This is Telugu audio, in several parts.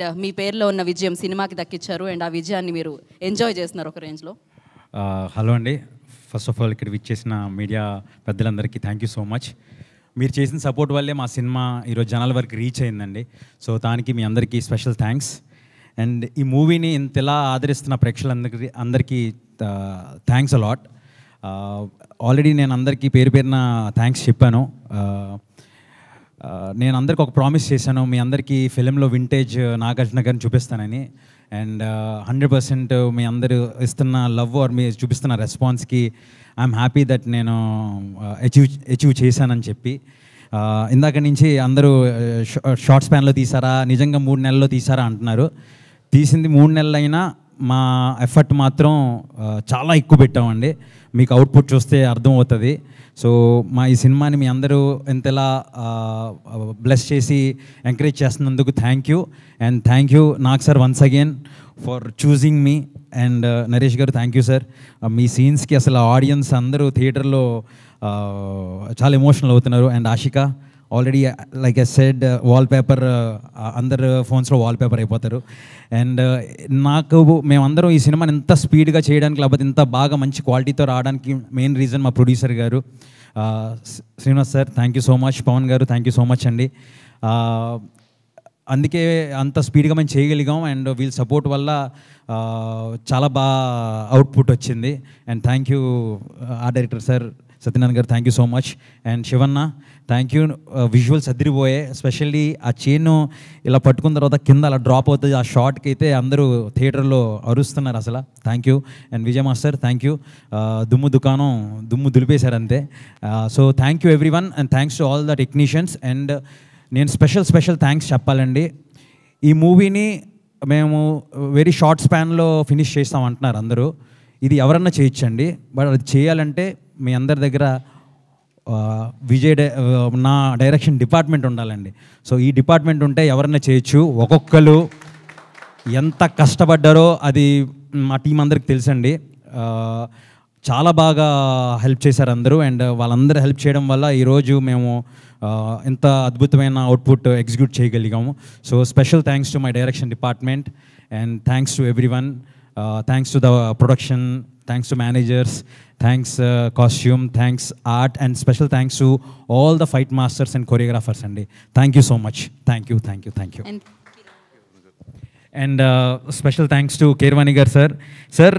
మీ పేరులో ఉన్న విజయం సినిమాకి దక్కించారు అండ్ ఆ విజయాన్ని మీరు ఎంజాయ్ చేస్తున్నారు ఒక రేంజ్లో. హలో అండి, ఫస్ట్ ఆఫ్ ఆల్ ఇక్కడ విచ్చేసిన మీడియా పెద్దలందరికీ థ్యాంక్ యూ సో మచ్. మీరు చేసిన సపోర్ట్ వల్లే మా సినిమా ఈరోజు జనాల వరకు రీచ్ అయిందండి. సో దానికి మీ అందరికీ స్పెషల్ థ్యాంక్స్. అండ్ ఈ మూవీని ఇంతలా ఆదరిస్తున్న అందరికీ థ్యాంక్స్ అలాట్. ఆల్రెడీ నేను అందరికీ పేరు పేరున థ్యాంక్స్ చెప్పాను. నేను అందరికి ఒక ప్రామిస్ చేశాను, మీ అందరికీ ఫిలింలో వింటేజ్ నాగార్జున గారిని చూపిస్తానని. అండ్ 100% మీ అందరూ ఇస్తున్న లవ్ ఆర్ మీ చూపిస్తున్న రెస్పాన్స్కి ఐఎమ్ హ్యాపీ దట్ నేను అచీవ్ చేశానని చెప్పి. ఇందాక నుంచి అందరూ షార్ట్ స్పాన్లో తీసారా, నిజంగా 3 నెలల్లో తీసారా అంటున్నారు. తీసింది 3 నెలలైనా మా ఎఫర్ట్ మాత్రం చాలా ఎక్కువ పెట్టామండి. మీకు అవుట్పుట్ చూస్తే అర్థమవుతుంది. సో మా ఈ సినిమాని మీ అందరూ ఎంతలా బ్లెస్ చేసి ఎంకరేజ్ చేస్తున్నందుకు thank you. And thank you Nag sir once again for choosing me. And Naresh గారు థ్యాంక్ యూ సార్. మీ సీన్స్కి అసలు ఆడియన్స్ అందరూ థియేటర్లో చాలా ఎమోషనల్ అవుతున్నారు. And Ashika already like I said wallpaper, అందరు ఫోన్స్లో వాల్పేపర్ అయిపోతారు. అండ్ మేమందరం ఈ సినిమాని ఇంత స్పీడ్గా చేయడానికి, లేకపోతే ఇంత బాగా మంచి క్వాలిటీతో రావడానికి మెయిన్ రీజన్ మా ప్రొడ్యూసర్ గారు Srinivas sir, thank you so much. Pawan గారు థ్యాంక్ యూ సో మచ్ అండి. అందుకే అంత స్పీడ్గా మేము చేయగలిగాం. అండ్ వీళ్ళ సపోర్ట్ వల్ల చాలా బాగా అవుట్పుట్ వచ్చింది. And thank you art director sir Satyanarayana garu, thank you so much. And Shivanna thank you. Visuals అదిరిపోయే, ఎస్పెషల్లీ ఆ చైన్ ఇలా పట్టుకున్న తర్వాత కింద అలా డ్రాప్ అవుతుంది, ఆ షార్ట్కి అయితే అందరూ థియేటర్లో అరుస్తున్నారు అసలు. Thank you. And Vijay master thank you. దుమ్ము దులిపేశారు అంతే. So thank you every one and thanks to all the technicians. And నేను స్పెషల్ థ్యాంక్స్ చెప్పాలండి. ఈ మూవీని మేము వెరీ షార్ట్ స్పాన్లో ఫినిష్ చేస్తామంటున్నారు అందరూ. ఇది ఎవరన్నా చేయొచ్చండి, బట్ అది చేయాలంటే మీ అందరి దగ్గర నా డైరెక్షన్ డిపార్ట్మెంట్ ఉండాలండి. సో ఈ డిపార్ట్మెంట్ ఉంటే ఎవరన్నా చేయొచ్చు. ఒక్కొక్కరు ఎంత కష్టపడ్డారో అది మా టీం అందరికి తెలుసండి. చాలా బాగా హెల్ప్ చేశారు అందరూ. అండ్ వాళ్ళందరూ హెల్ప్ చేయడం వల్ల ఈరోజు మేము ఇంత అద్భుతమైన అవుట్పుట్ ఎగ్జిక్యూట్ చేయగలిగాము. So special thanks to my direction department and thanks to everyone. Thanks to the production, thanks to managers, thanks costume, thanks art, and special thanks to all the fight masters and choreographers అండి. Thank you so much. Thank you. And special thanks to Keeravani garu sir. Sir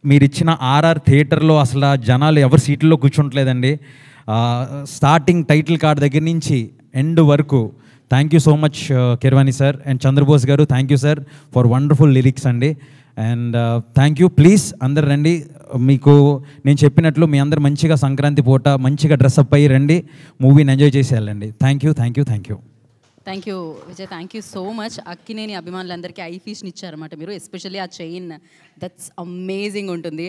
మీరు ఇచ్చిన ఆర్ఆర్ థియేటర్లో అసలు జనాలు ఎవరు సీట్లలో కూర్చోట్లేదండి. స్టార్టింగ్ టైటిల్ కార్డ్ దగ్గర నుంచి ఎండ్ వరకు thank you so much Keeravani sir. And Chandrabose garu thank you sir for wonderful lyrics అండి. And thank you. ప్లీజ్ అందరు రండి. మీకు నేను చెప్పినట్లు మీ అందరు మంచిగా సంక్రాంతి పూట మంచిగా డ్రెస్అప్ అయ్యి రండి, మూవీని ఎంజాయ్ చేసి వెళ్ళండి. Thank you Vijay. Thank you so much. Akkineni అభిమానులందరికీ ఐ ఫీస్ని ఇచ్చారన్నమాట మీరు. ఎస్పెషల్లీ ఆ చైన్ దట్స్ అమేజింగ్ ఉంటుంది.